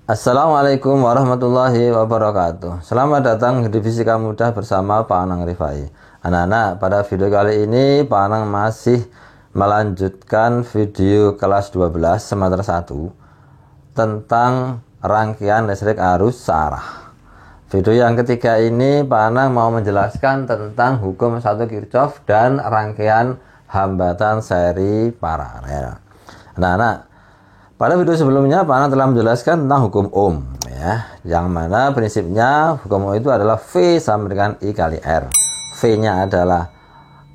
Assalamualaikum warahmatullahi wabarakatuh. Selamat datang di Fisika Mudah bersama Pak Anang Rifai. Anak-anak, pada video kali ini Pak Anang masih melanjutkan video kelas 12 semester 1 tentang rangkaian listrik arus searah. Video yang ketiga ini Pak Anang mau menjelaskan tentang hukum 1 Kirchhoff dan rangkaian hambatan seri paralel. Anak-anak, pada video sebelumnya Pak Anang telah menjelaskan tentang hukum Ohm ya, yang mana prinsipnya hukum Ohm itu adalah V sama dengan I kali R. V-nya adalah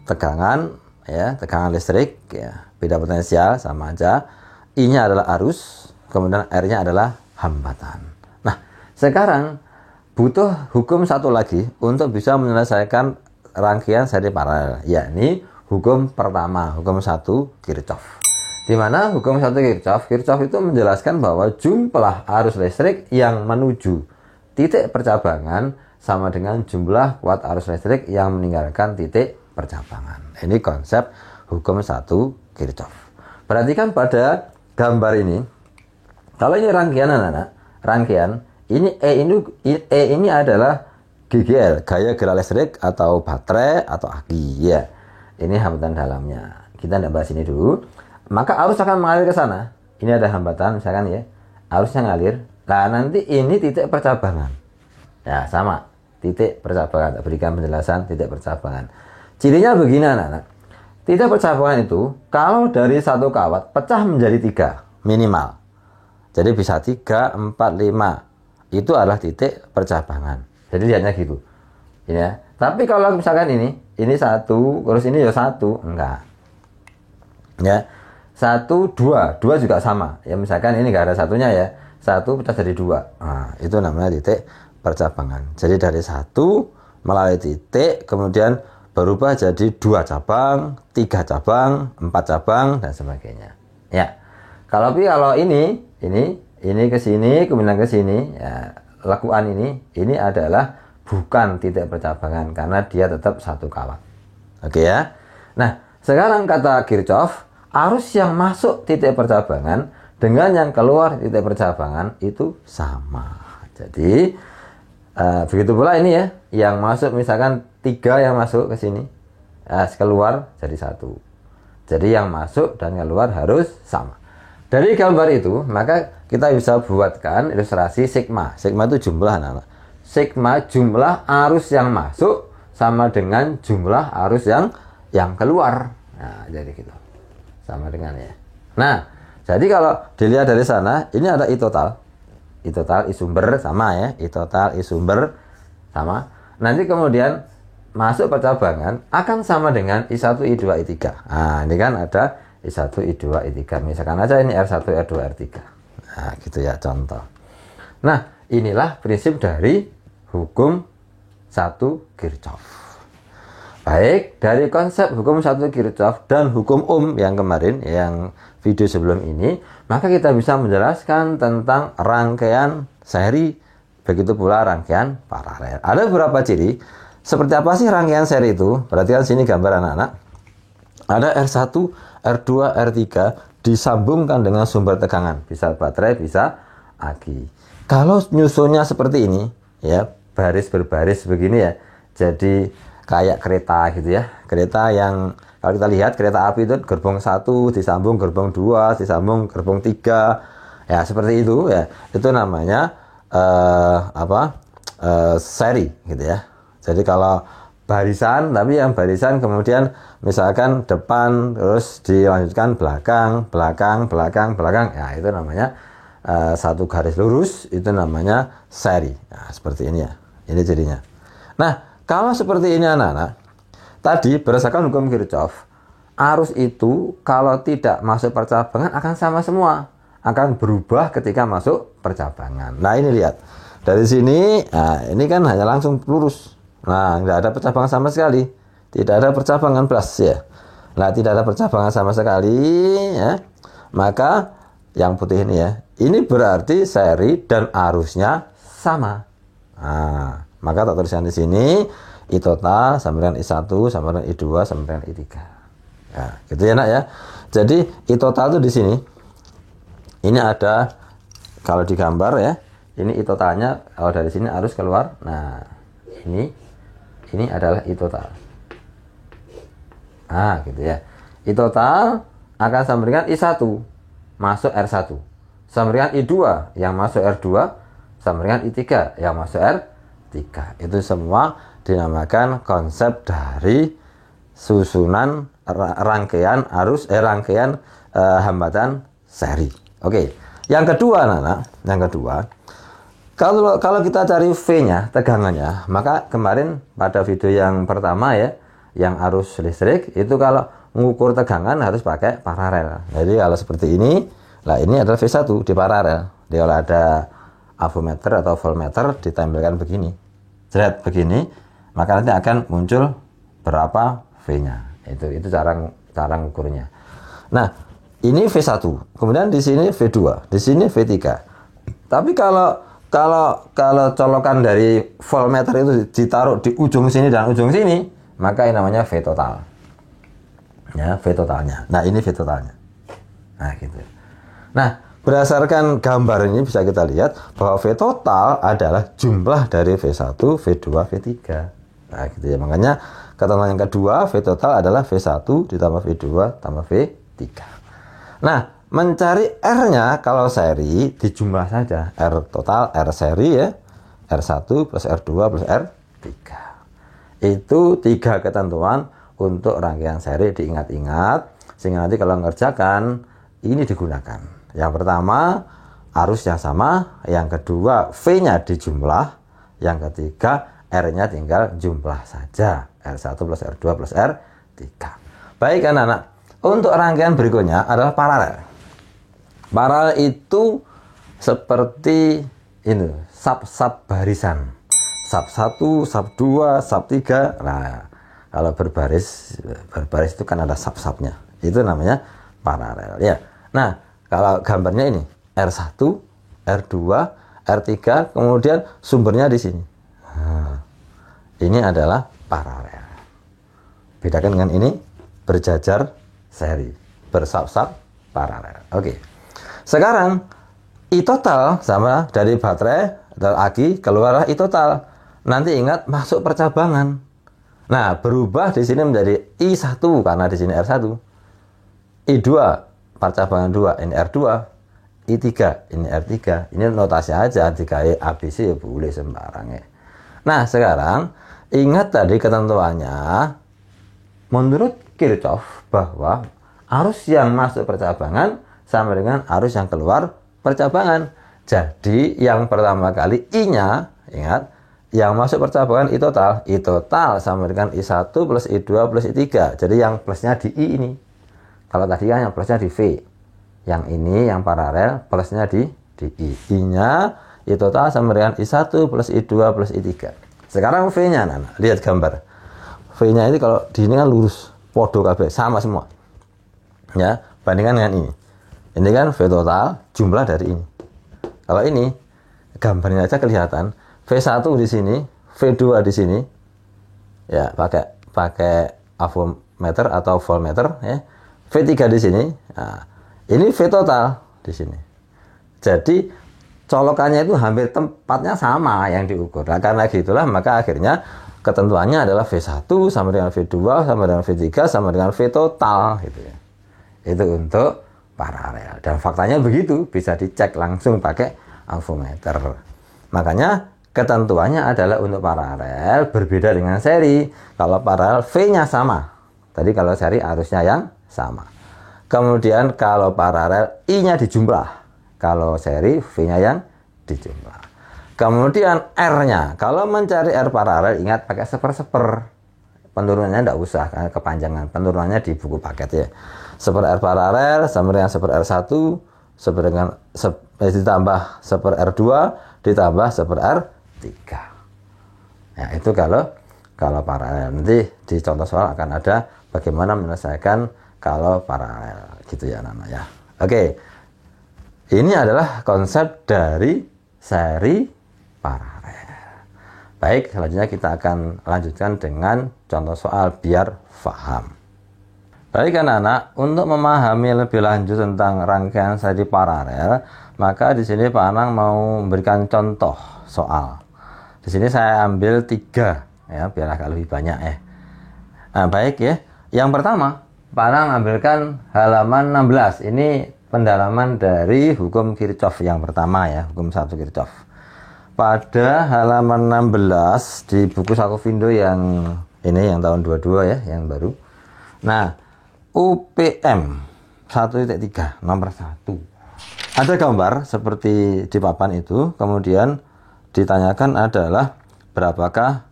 tegangan ya, tegangan listrik ya, beda potensial sama aja. I-nya adalah arus, kemudian R-nya adalah hambatan. Nah, sekarang butuh hukum satu lagi untuk bisa menyelesaikan rangkaian seri paralel, yakni hukum pertama, hukum 1 Kirchhoff. Di mana hukum 1 Kirchhoff itu menjelaskan bahwa jumlah arus listrik yang menuju titik percabangan sama dengan jumlah kuat arus listrik yang meninggalkan titik percabangan. Ini konsep hukum 1 Kirchhoff. Perhatikan pada gambar ini. Kalau ini rangkaian anak-anak, rangkaian ini E ini adalah GGL, gaya gerak listrik atau baterai atau aki ya. Ini hambatan dalamnya. Kita tidak bahas ini dulu. Maka arus akan mengalir ke sana. Ini ada hambatan misalkan ya, arusnya ngalir. Nah, nanti ini titik percabangan. Ya, sama. Titik percabangan. Berikan penjelasan titik percabangan. Cirinya begini anak-anak. Titik percabangan itu kalau dari satu kawat pecah menjadi 3 minimal. Jadi bisa 3, 4, 5. Itu adalah titik percabangan. Jadi lihatnya gitu. Ini ya. Tapi kalau misalkan ini 1, terus ini ya 1, enggak. Ya. 1, 2 juga sama ya, misalkan ini nggak ada satunya ya, 1 pecah jadi 2, nah, itu namanya titik percabangan. Jadi dari 1 melalui titik kemudian berubah jadi 2 cabang, 3 cabang, 4 cabang dan sebagainya ya. Kalau ini ke sini kemudian ke sini ya, lekuan ini adalah bukan titik percabangan karena dia tetap satu kawat. Oke ya. Nah, sekarang kata Kirchhoff, arus yang masuk titik percabangan dengan yang keluar titik percabangan itu sama. Jadi begitu pula ini ya, yang masuk misalkan 3 yang masuk ke sini, keluar jadi 1. Jadi yang masuk dan keluar harus sama. Dari gambar itu maka kita bisa buatkan ilustrasi sigma. Sigma itu jumlah anak-anak. Sigma jumlah arus yang masuk sama dengan jumlah arus yang keluar. Nah, jadi gitu. Sama dengan ya. Nah, jadi kalau dilihat dari sana, ini ada I total. I total, I sumber sama ya. I total, I sumber sama. Nanti kemudian masuk percabangan akan sama dengan I1, I2, I3. Nah, ini kan ada I1, I2, I3. Misalkan aja ini R1, R2, R3. Nah, gitu ya contoh. Nah, inilah prinsip dari hukum 1 Kirchhoff. Baik, dari konsep hukum 1 Kirchhoff dan hukum Ohm yang kemarin, yang video sebelum ini, maka kita bisa menjelaskan tentang rangkaian seri, begitu pula rangkaian paralel. Ada beberapa ciri. Seperti apa sih rangkaian seri itu? Perhatikan sini gambar anak-anak. Ada R1, R2, R3 disambungkan dengan sumber tegangan. Bisa baterai, bisa aki. Kalau nyusunnya seperti ini, ya, baris berbaris begini ya. Jadi kayak kereta gitu ya, kereta yang kalau kita lihat kereta api itu gerbong 1 disambung gerbong 2 disambung gerbong 3 ya, seperti itu ya, itu namanya seri gitu ya. Jadi kalau barisan, tapi yang barisan kemudian misalkan depan terus dilanjutkan belakang ya, itu namanya satu garis lurus, itu namanya seri. Nah, seperti ini ya, ini jadinya. Nah, kalau seperti ini anak-anak, tadi berdasarkan hukum Kirchhoff, arus itu kalau tidak masuk percabangan akan sama semua, akan berubah ketika masuk percabangan. Nah, ini lihat dari sini, nah, ini kan hanya langsung lurus. Nah, nggak ada percabangan sama sekali, tidak ada percabangan plus ya. Nah, tidak ada percabangan sama sekali ya. Maka yang putih ini ya, ini berarti seri dan arusnya sama. Nah, maka tak tuliskan di sini I total sama dengan I1 sama dengan I2 sama dengan I3. Ya, gitu ya nak ya. Jadi I total itu di sini. Ini ada kalau digambar ya, ini I totalnya kalau dari sini arus keluar. Nah, ini adalah I total. Nah, gitu ya. I total akan sama dengan I1 masuk R1. Sama dengan I2 yang masuk R2 sama dengan I3 yang masuk R3. Itu semua dinamakan konsep dari susunan rangkaian arus hambatan seri. Oke. Yang kedua, yang kedua, kalau kita cari V-nya, tegangannya, maka kemarin pada video yang pertama ya, yang arus listrik itu kalau mengukur tegangan harus pakai paralel. Jadi kalau seperti ini, nah ini adalah V1 di paralel. Jadi kalau ada avometer atau voltmeter ditempelkan begini, jret begini, maka nanti akan muncul berapa V-nya. Itu cara mengukurnya. Nah, ini V1, kemudian di sini V2, di sini V3. Tapi kalau colokan dari voltmeter itu ditaruh di ujung sini dan ujung sini, maka ini namanya V total. Ya, V totalnya. Nah, ini V totalnya. Nah, gitu. Nah, berdasarkan gambar ini bisa kita lihat bahwa V total adalah jumlah dari V1, V2, V3. Nah, gitu ya. Makanya ketentuan yang kedua, V total adalah V1 ditambah V2 tambah V3. Nah, mencari R-nya kalau seri dijumlah saja. R total, R seri ya. R1 plus R2 plus R3. Itu 3 ketentuan untuk rangkaian seri, diingat-ingat. Sehingga nanti kalau mengerjakan, ini digunakan. Yang pertama, arusnya sama. Yang kedua, V-nya dijumlah. Yang ketiga, R-nya tinggal jumlah saja. R1 plus R2 plus R3. Baik anak-anak. Untuk rangkaian berikutnya adalah paralel. Paralel itu seperti ini, sub-sub barisan. Sub 1, sub 2, sub 3. Nah, kalau berbaris itu kan ada sub-subnya. Itu namanya paralel ya. Nah, kalau gambarnya ini R1, R2, R3, kemudian sumbernya di sini. Nah, ini adalah paralel. Bedakan dengan ini berjajar seri, bersub-sub paralel. Oke. Sekarang I total sama dari baterai atau aki keluarlah I total. Nanti ingat masuk percabangan. Nah, berubah di sini menjadi I1 karena di sini R1. I2 percabangan 2 ini R2. I3 ini R3. Ini notasi aja 3E ABC ya boleh sembarang ya. Nah, sekarang ingat tadi ketentuannya menurut Kirchhoff bahwa arus yang masuk percabangan sama dengan arus yang keluar percabangan. Jadi yang pertama kali I-nya, ingat, yang masuk percabangan I total. I total sama dengan I1 plus I2 plus I3. Jadi yang plusnya di I ini. Kalau tadi kan yang plusnya di V. Yang ini yang paralel plusnya di I. I-nya I total sama dengan I1 plus I2 plus I3. Sekarang V-nya, Nana. Lihat gambar. V-nya ini kalau di ini kan lurus. Podo KB, sama semua. Ya, bandingkan dengan ini. Ini kan V total jumlah dari ini. Kalau ini gambarnya aja kelihatan V1 di sini, V2 di sini. Ya, pakai avometer atau voltmeter ya. V3 di sini. Nah, ini V total di sini. Jadi colokannya itu hampir tempatnya sama yang diukur. Nah, karena gitulah maka akhirnya ketentuannya adalah V1 sama dengan V2 sama dengan V3 sama dengan V total gitu ya. Itu untuk paralel. Dan faktanya begitu, bisa dicek langsung pakai avometer. Makanya ketentuannya adalah untuk paralel berbeda dengan seri. Kalau paralel V-nya sama. Tadi kalau seri arusnya yang sama. Kemudian kalau paralel I-nya dijumlah. Kalau seri V-nya yang dijumlah. Kemudian R-nya, kalau mencari R paralel ingat pakai seper-seper. Penurunannya tidak usah, karena kepanjangan. Penurunannya di buku paket ya. Seper R paralel sama dengan seper R1, seper dengan ditambah seper R2, ditambah seper R3. Ya, itu kalau paralel. Nanti di contoh soal akan ada bagaimana menyelesaikan kalau paralel gitu ya Nana ya. Oke. Ini adalah konsep dari seri paralel. Baik, selanjutnya kita akan lanjutkan dengan contoh soal biar paham. Baik anak-anak, untuk memahami lebih lanjut tentang rangkaian seri paralel, Maka di sini Pak Anang mau memberikan contoh soal. Di sini saya ambil 3 ya, biar agak lebih banyak ya. Nah, baik ya. Yang pertama, Pak Anang ambilkan halaman 16. Ini pendalaman dari hukum Kirchhoff yang pertama ya, hukum 1 Kirchhoff. Pada halaman 16 di buku Sakuvindo yang ini yang tahun 22 ya, yang baru. Nah, UPM 1.3 nomor 1. Ada gambar seperti di papan itu, kemudian ditanyakan adalah berapakah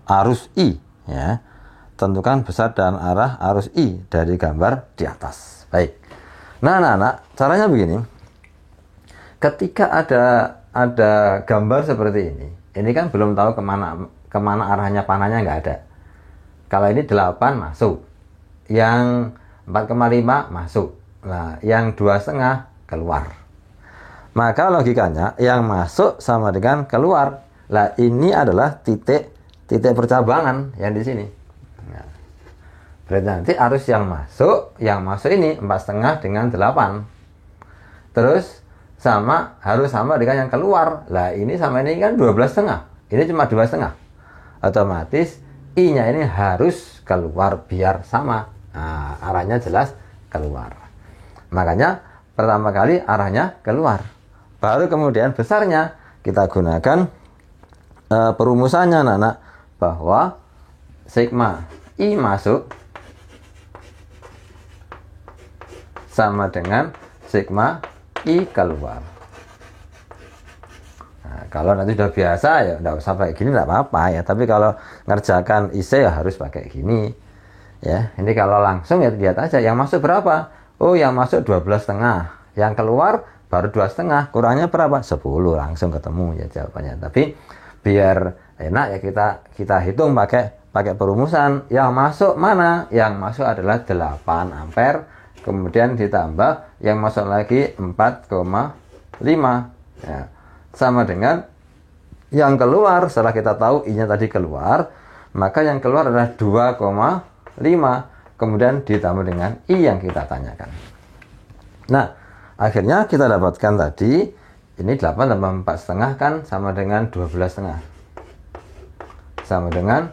arus I ya. Tentukan besar dan arah arus I dari gambar di atas. Baik. Nah, anak-anak, caranya begini. Ketika ada gambar seperti ini kan belum tahu kemana arahnya panahnya, nggak ada. Kalau ini 8 masuk, yang 4,5 masuk. Nah, yang 2,5 keluar. Maka logikanya yang masuk sama dengan keluar. Lah, ini adalah titik percabangan yang di sini. Nah, berarti nanti arus yang masuk ini 4,5 dengan 8. Terus harus sama dengan yang keluar. Lah, ini sama ini kan 12,5. Ini cuma 2,5. Otomatis I-nya ini harus keluar biar sama. Nah, arahnya jelas keluar. Makanya pertama kali arahnya keluar. Baru kemudian besarnya kita gunakan perumusannya anak-anak, bahwa sigma I masuk sama dengan sigma I keluar. Nah, kalau nanti sudah biasa ya enggak usah pakai gini, enggak apa-apa ya. Tapi kalau ngerjakan IC ya harus pakai gini. Ya, ini kalau langsung ya lihat aja yang masuk berapa. Oh, yang masuk 12,5, yang keluar baru 2,5, kurangnya berapa? 10, langsung ketemu ya jawabannya. Tapi biar enak ya kita hitung pakai perumusan. Yang masuk mana? Yang masuk adalah 8 ampere, kemudian ditambah yang masuk lagi 4,5 ya, sama dengan yang keluar. Setelah kita tahu I-nya tadi keluar, maka yang keluar adalah 2,5, kemudian ditambah dengan I yang kita tanyakan. Nah, akhirnya kita dapatkan tadi ini 8 tambah 4,5 kan sama dengan 12,5, sama dengan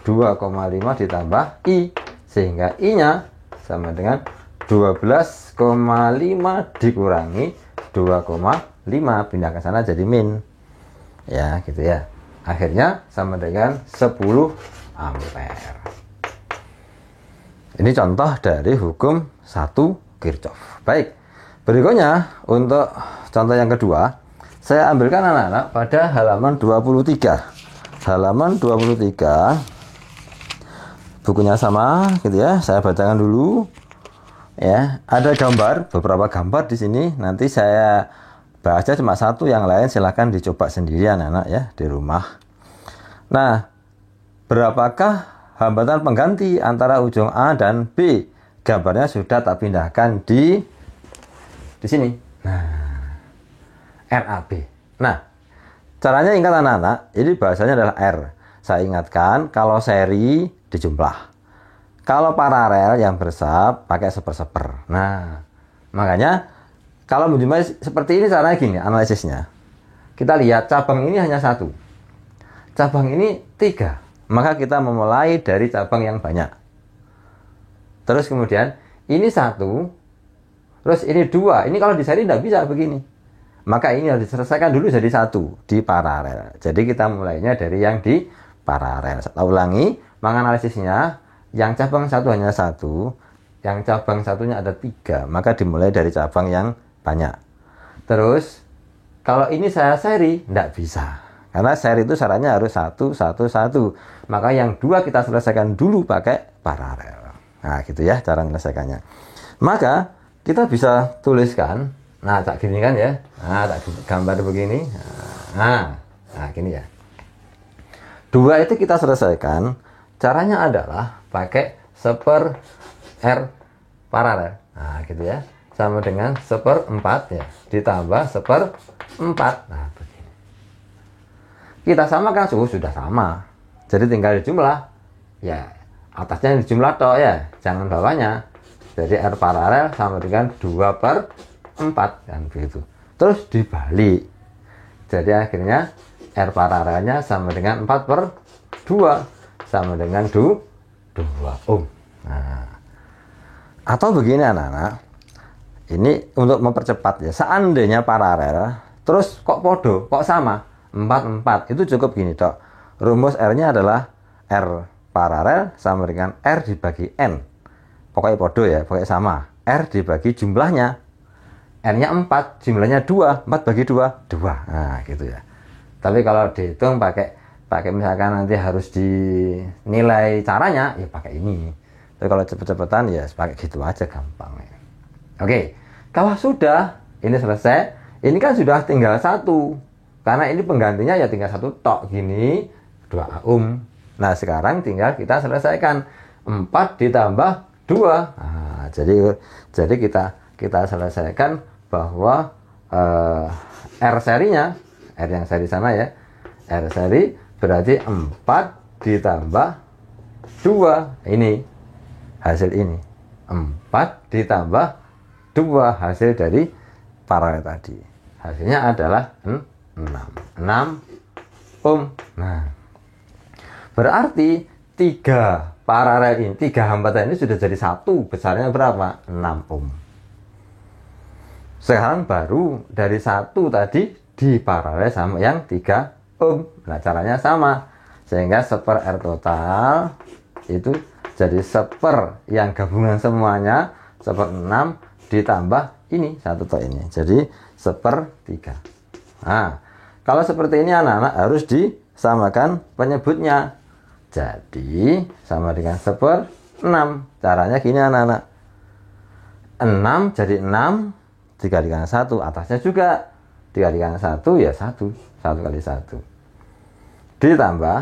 2,5 ditambah I, sehingga I-nya sama dengan 12,5 dikurangi 2,5, pindah ke sana jadi min ya, gitu ya. Akhirnya sama dengan 10 ampere. Ini contoh dari hukum 1 Kirchhoff. Baik, berikutnya untuk contoh yang kedua, saya ambilkan anak-anak pada halaman 23. Halaman 23, bukunya sama gitu ya, saya bacakan dulu. Ya, ada beberapa gambar di sini. Nanti saya bahasnya cuma satu, yang lain silahkan dicoba sendiri anak-anak ya di rumah. Nah, berapakah hambatan pengganti antara ujung A dan B? Gambarnya sudah tak pindahkan di sini. Nah, RAB. Nah, caranya ingat anak-anak, ini bahasanya adalah R. Saya ingatkan, kalau seri dijumlah. Kalau paralel yang bersab pakai seper-seper. Nah, makanya kalau menjumlah seperti ini caranya gini analisisnya. Kita lihat cabang ini hanya 1. Cabang ini 3. Maka kita memulai dari cabang yang banyak. Terus kemudian ini 1, terus ini 2. Ini kalau di seri tidak bisa begini. Maka ini harus diselesaikan dulu jadi 1 di paralel. Jadi kita mulainya dari yang di paralel. Saya ulangi, menganalisisnya yang cabang 1 hanya 1, yang cabang 1-nya ada 3. Maka dimulai dari cabang yang banyak. Terus kalau ini saya seri, tidak bisa. Karena seri itu syaratnya harus 1, 1, 1. Maka yang 2 kita selesaikan dulu pakai paralel. Nah, gitu ya cara menyelesaikannya. Maka kita bisa tuliskan. Nah, tak gini kan ya. Nah, tak gambar begini. Nah, gini ya. 2 itu kita selesaikan. Caranya adalah pakai seper R paralel. Nah, gitu ya. Sama dengan seper-4 ya. Ditambah seper-4. Nah, kita samakan sudah sama, jadi tinggal dijumlah ya, atasnya dijumlah toh ya, jangan bawahnya. Jadi R paralel sama dengan 2/4 4 kan begitu. Terus dibalik. Jadi akhirnya R paralelnya sama dengan 4/2 sama dengan 2 ohm. Nah, atau begini anak-anak. Ini untuk mempercepat ya. Seandainya paralel, terus kok podo, kok sama 4 itu cukup gini dok. Rumus R-nya adalah R paralel sama dengan R dibagi N. Pokoknya podo ya, pokoknya sama. R dibagi jumlahnya. R-nya 4, jumlahnya 2. 4 bagi 2, 2. Nah, gitu ya. Tapi kalau dihitung pakai misalkan nanti harus dinilai caranya, ya pakai ini. Tapi kalau cepet-cepetan ya pakai gitu aja gampang ya. Oke, kalau sudah ini selesai, ini kan sudah tinggal 1. Karena ini penggantinya ya tinggal 1 tok gini, 2 ohm. Nah, sekarang tinggal kita selesaikan 4 ditambah 2. Nah, jadi kita selesaikan bahwa R serinya, R yang seri sana ya, R seri berarti 4 ditambah 2. Ini hasil ini. 4 ditambah 2 hasil dari paralel tadi. Hasilnya adalah 6 ohm. Nah, berarti 3 paralel ini, 3 hambatan ini sudah jadi 1. Besarnya berapa? 6 ohm. Sekarang baru dari 1 tadi diparalel sama yang 3 ohm. Nah, caranya sama. Sehingga 1/r total itu jadi 1/, yang gabungan semuanya 1/6 ditambah ini 1 tok ini. Jadi 1/3. Nah, kalau seperti ini anak-anak harus disamakan penyebutnya. Jadi sama dengan 1/6. Caranya gini anak-anak. 6 jadi 6 dikalikan 1. Atasnya juga dikalikan 1 ya 1. 1 kali 1. Ditambah.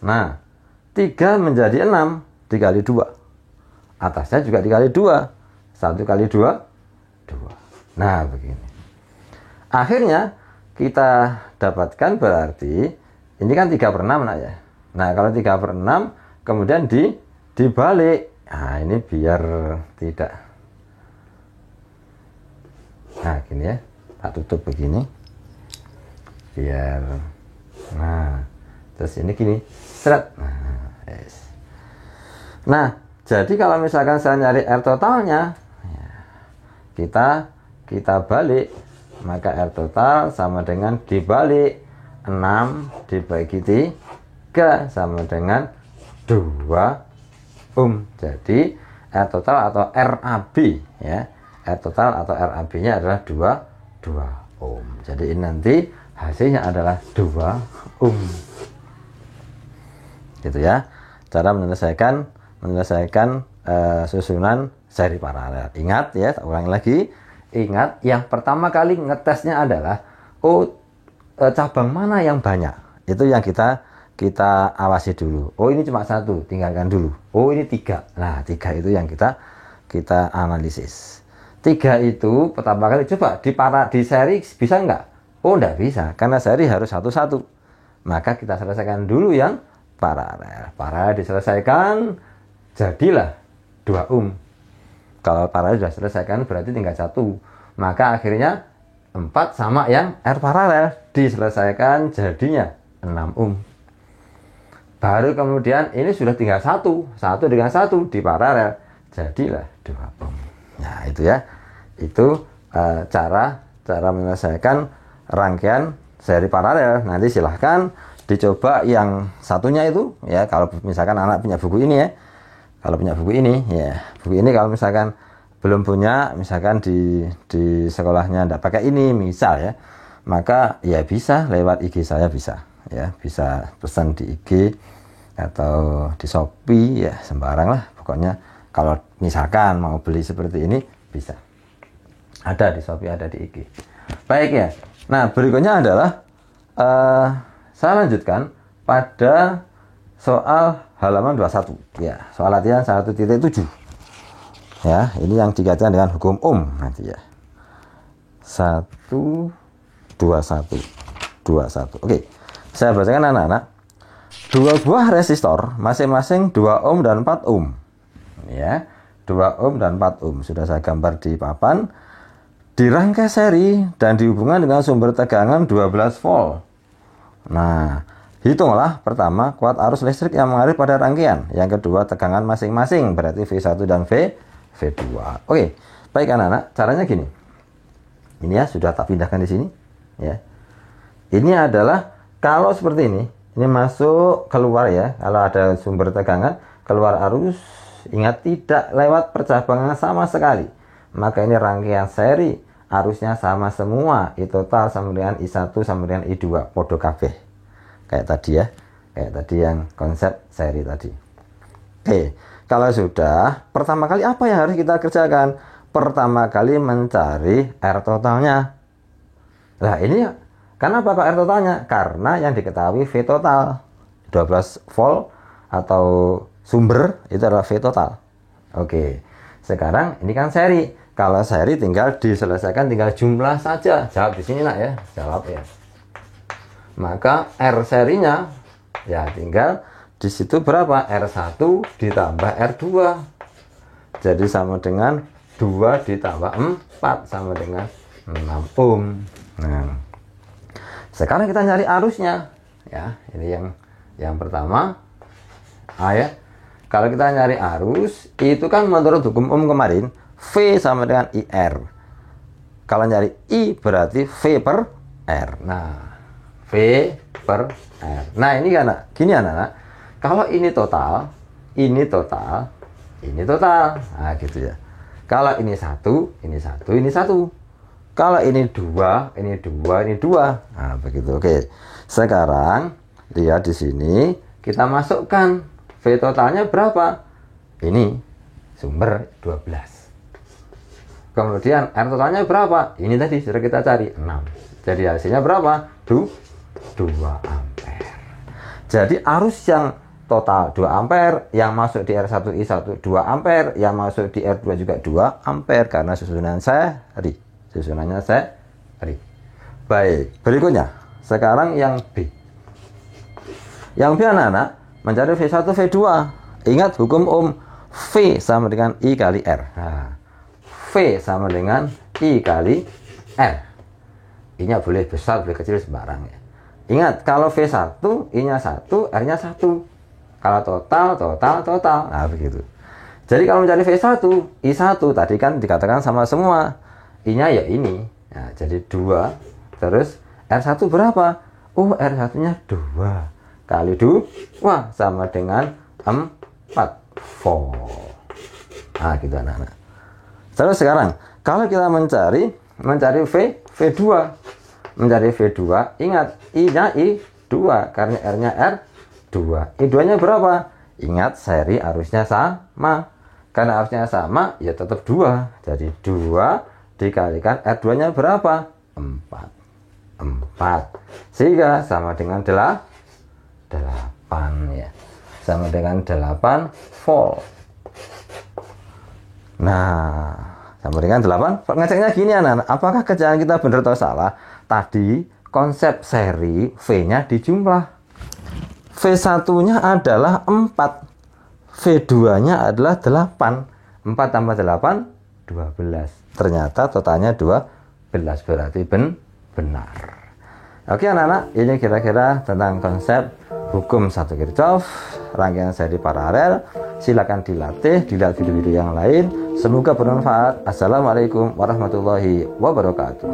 Nah, 3 menjadi 6 dikali 2. Atasnya juga dikali 2. 1 kali 2, 2. Nah, begini. Akhirnya kita dapatkan berarti ini kan 3/6 nak ya. Nah, kalau 3/6 kemudian dibalik. Nah, ini biar tidak. Nah, gini ya. Tak tutup begini. Biar. Nah, terus ini gini. Seret. Nah, yes. Nah, jadi kalau misalkan saya nyari R totalnya, ya, kita balik, maka R total sama dengan dibalik 6 dibagi 3 sama dengan 2 ohm. Jadi R total atau RAB ya. R total atau RAB-nya adalah 2 ohm. Jadi ini nanti hasilnya adalah 2 ohm. Gitu ya. Cara menyelesaikan susunan seri paralel. Ingat ya, tak ulangi lagi. Ingat, yang pertama kali ngetesnya adalah cabang mana yang banyak. Itu yang kita awasi dulu. Oh, ini cuma 1, tinggalkan dulu. Oh, ini 3. Nah, 3 itu yang kita analisis. 3 itu pertama kali coba di seri bisa nggak? Oh, nggak bisa, karena seri harus 1-1. Maka kita selesaikan dulu yang paralel. Paralel diselesaikan, jadilah 2 ohm. Kalau paralel sudah selesaikan berarti tinggal 1. Maka akhirnya 4 sama yang R paralel diselesaikan, jadinya 6 ohm. Baru kemudian ini sudah tinggal 1 dengan 1 di paralel, jadilah 2 ohm. Nah, itu ya. Itu cara menyelesaikan rangkaian seri paralel. Nanti silahkan dicoba yang satunya itu ya, kalau misalkan anak punya buku ini ya. Kalau punya buku ini ya, buku ini kalau misalkan belum punya, misalkan di sekolahnya enggak pakai ini misal ya, maka ya bisa lewat IG saya, bisa ya, bisa pesan di IG atau di Shopee ya, sembarang lah pokoknya. Kalau misalkan mau beli seperti ini bisa, ada di Shopee, ada di IG. Baik ya. Nah, berikutnya adalah saya lanjutkan pada soal halaman 21 ya, soal latihan 1.7 ya. Ini yang dikaitkan dengan hukum Ohm nanti ya. 121. Oke, saya bacakan anak-anak. 2 buah resistor masing-masing 2 ohm dan 4 ohm ya. 2 ohm dan 4 ohm sudah saya gambar di papan. dirangkai seri dan dihubungkan dengan sumber tegangan 12 volt. Nah, hitunglah pertama kuat arus listrik yang mengalir pada rangkaian. Yang kedua tegangan masing-masing, berarti V1 dan V2. Oke, baik anak-anak, caranya gini. Ini ya sudah tak pindahkan di sini. Ya, ini adalah kalau seperti ini masuk keluar ya. Kalau ada sumber tegangan keluar arus, ingat tidak lewat percabangan sama sekali. Maka ini rangkaian seri, arusnya sama semua, I total sama dengan I1 sama dengan I2, podo kabeh. Kayak tadi ya, kayak tadi yang konsep seri tadi. Oke, kalau sudah, pertama kali apa yang harus kita kerjakan? Pertama kali mencari R totalnya. Nah ini, kenapa kok R totalnya? Karena yang diketahui V total, 12 volt atau sumber itu adalah V total. Oke, sekarang ini kan seri. Kalau seri tinggal diselesaikan, tinggal jumlah saja. Jawab di sini nak ya, jawab ya. Maka R serinya ya tinggal di situ berapa? R1 ditambah R2. Jadi sama dengan 2 ditambah 4 sama dengan 6 ohm. Nah, sekarang kita nyari arusnya. Ya, ini yang pertama. Ya. Kalau kita nyari arus, itu kan menurut hukum Ohm kemarin, V sama dengan IR. Kalau nyari I berarti V per R. Nah, V per R. Nah, ini kan gini anak-anak. Kalau ini total, ini total, ini total. Nah, gitu ya. Kalau ini satu, ini satu, ini satu. Kalau ini dua, ini dua, ini dua. Nah, begitu. Oke. Sekarang lihat di sini kita masukkan V totalnya berapa? Ini sumber 12. Kemudian R totalnya berapa? Ini tadi sudah kita cari 6. Jadi hasilnya berapa? 2 ampere. Jadi arus yang total 2 ampere, yang masuk di R1 I1 2 ampere, yang masuk di R2 juga 2 ampere karena susunan seri. Susunannya seri. Baik, berikutnya. Sekarang yang B. Yang B anak-anak mencari V1 V2. Ingat hukum Ohm, V sama dengan I kali R. Nah, V sama dengan I kali R. I-nya boleh besar, boleh kecil, sembarang ya. Ingat, kalau V1, I-nya 1, R-nya 1. Kalau total. Nah, begitu. Jadi kalau mencari V1, I1 tadi kan dikatakan sama semua. I-nya ya ini. Nah, jadi 2. Terus R1 berapa? R1-nya 2. Kali 2 sama dengan 4 volt. Nah, gitu anak-anak. Terus sekarang, kalau kita mencari V2. Mencari V2, ingat I-nya I2 karena R-nya R2. I2-nya berapa? Ingat seri arusnya sama. Karena arusnya sama, ya tetap 2. Jadi 2 dikalikan R2-nya berapa? 4. Sehingga sama dengan 8 ya. Sama dengan 8 volt. Nah, sama dengan 8. Ngeceknya gini anak-anak, apakah kerjaan kita benar atau salah? Tadi konsep seri V-nya dijumlah. V1-nya adalah 4. V2-nya adalah 8. 4 tambah 8, 12. Ternyata totalnya 12, berarti benar. Oke anak-anak, ini kira-kira tentang konsep hukum 1 Kirchhoff, rangkaian seri paralel. Silakan dilatih, dilihat video-video yang lain. Semoga bermanfaat. Assalamualaikum warahmatullahi wabarakatuh.